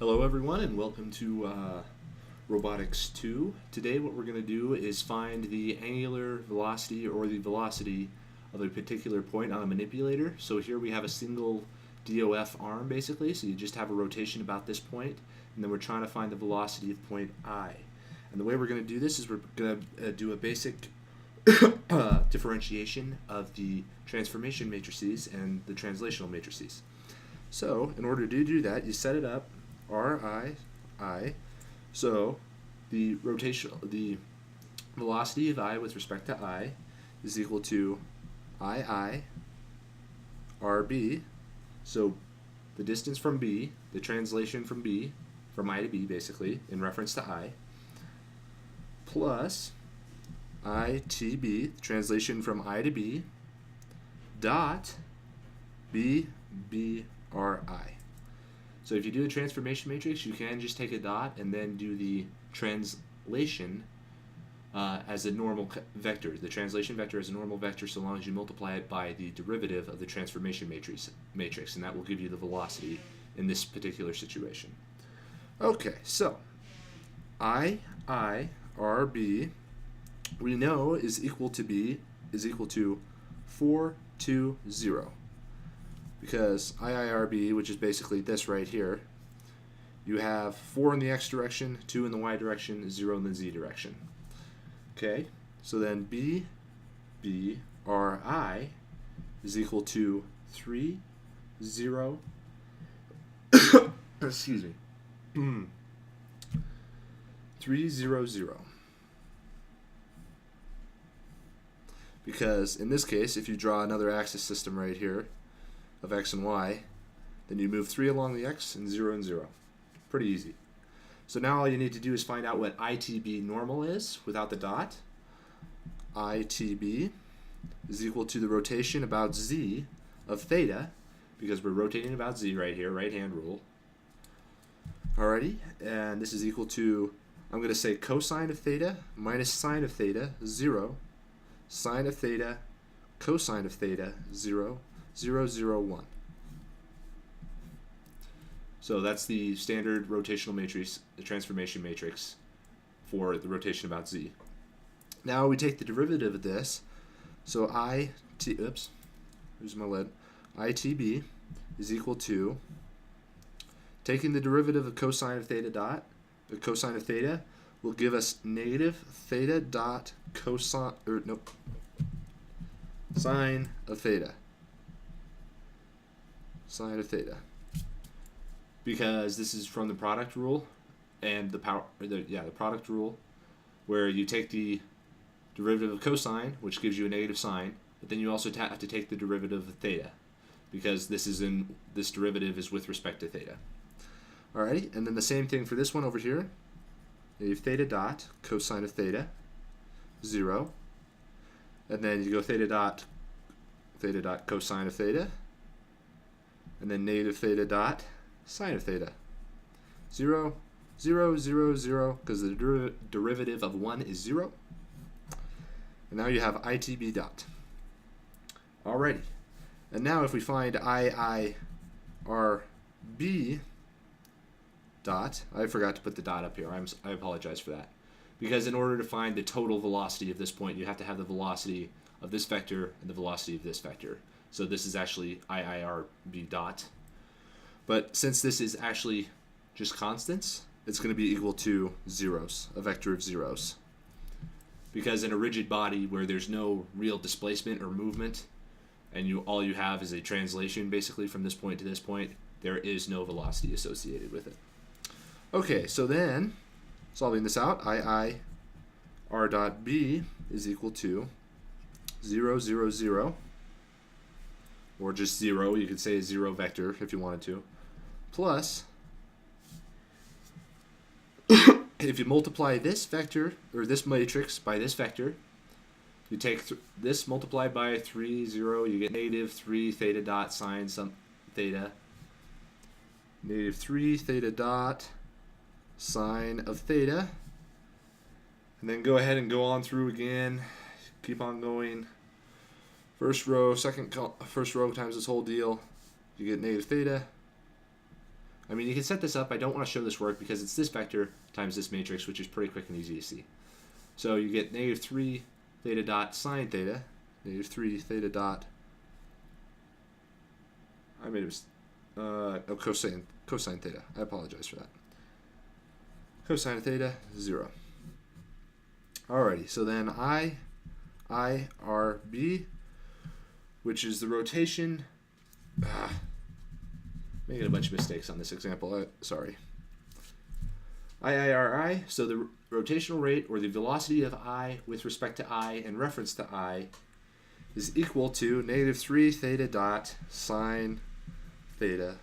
Hello everyone and welcome to Robotics 2. Today what we're going to do is find the angular velocity or the velocity of a particular point on a manipulator. So here we have a single DOF arm basically, so you just have a rotation about this point, and then we're trying to find the velocity of point I. And the way we're going to do this is we're going to do a basic differentiation of the transformation matrices and the translational matrices. So in order to do that, you set it up Ri, I. So the velocity of I with respect to I is equal to II Rb. So the distance from B, the translation from B, from I to B basically, in reference to I, plus ITB, the translation from I to B, dot BBRI. So if you do a transformation matrix, you can just take a dot and then do the translation as a normal vector. The translation vector is a normal vector so long as you multiply it by the derivative of the transformation matrix, and that will give you the velocity in this particular situation. Okay, so IIRB we know is equal to B is equal to 420. Because IIRB, which is basically this right here, you have 4 in the x direction, 2 in the y direction, 0 in the z direction. Okay, so then BBRI is equal to 3, 0, excuse me, 300. Because in this case, if you draw another axis system right here, of x and y, then you move 3 along the x and 0 and 0. Pretty easy. So now all you need to do is find out what ITB normal is without the dot. ITB is equal to the rotation about z of theta, because we're rotating about z right here, right hand rule. Alrighty, and this is equal to, I'm going to say cosine of theta minus sine of theta, 0, sine of theta, cosine of theta, 0, 0, 0, 1. So that's the standard rotational matrix, the transformation matrix for the rotation about z. Now we take the derivative of this. So ITB is equal to taking the derivative of cosine of theta dot. The cosine of theta will give us negative theta dot cosine, sine of theta. Sine of theta, because this is from the product rule and the product rule, where you take the derivative of cosine, which gives you a negative sine, but then you also have to take the derivative of theta, because this derivative is with respect to theta. Alrighty, and then the same thing for this one over here. You have theta dot cosine of theta, 0, and then you go theta dot cosine of theta, and then negative theta dot sine of theta. 0, 0, 0, 0, because the derivative of 1 is 0. And now you have ITB dot. Alrighty. And now if we find IIRB dot, I forgot to put the dot up here. I apologize for that. Because in order to find the total velocity of this point, you have to have the velocity of this vector and the velocity of this vector. So this is actually IIRB dot. But since this is actually just constants, it's going to be equal to zeros, a vector of zeros. Because in a rigid body where there's no real displacement or movement, and all you have is a translation basically from this point to this point, there is no velocity associated with it. Okay, so then, solving this out, IIR dot B is equal to 0, 0, 0. Or just 0, you could say a 0 vector if you wanted to, plus, if you multiply this vector, or this matrix by this vector, you take this multiplied by 3, 0, you get negative 3 theta dot sine some theta, negative 3 theta dot sine of theta, and then go ahead and go on through again, keep on going. First row times this whole deal, you get negative theta. I mean, you can set this up. I don't want to show this work because it's this vector times this matrix, which is pretty quick and easy to see. So you get negative 3 theta dot sine theta, negative 3 theta dot, I made a mistake, cosine theta. I apologize for that. Cosine of theta, 0. Alrighty, so then IRB, which is the rotation, making a bunch of mistakes on this example, sorry. IIRI, so the rotational rate or the velocity of I with respect to I and reference to I is equal to negative 3 theta dot sine theta,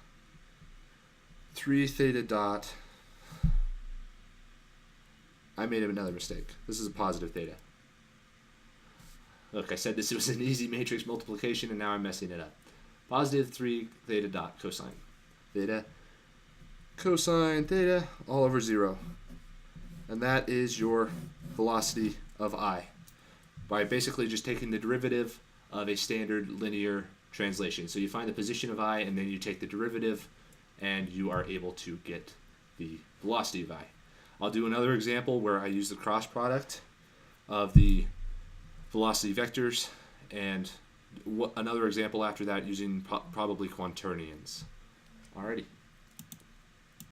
3 theta dot, I made another mistake. This is a positive theta. Look, I said this was an easy matrix multiplication and now I'm messing it up. Positive 3 theta dot cosine theta, cosine theta all over 0. And that is your velocity of I by basically just taking the derivative of a standard linear translation. So you find the position of I and then you take the derivative and you are able to get the velocity of I. I'll do another example where I use the cross product of the velocity vectors and another example after that using probably quaternions. Alrighty.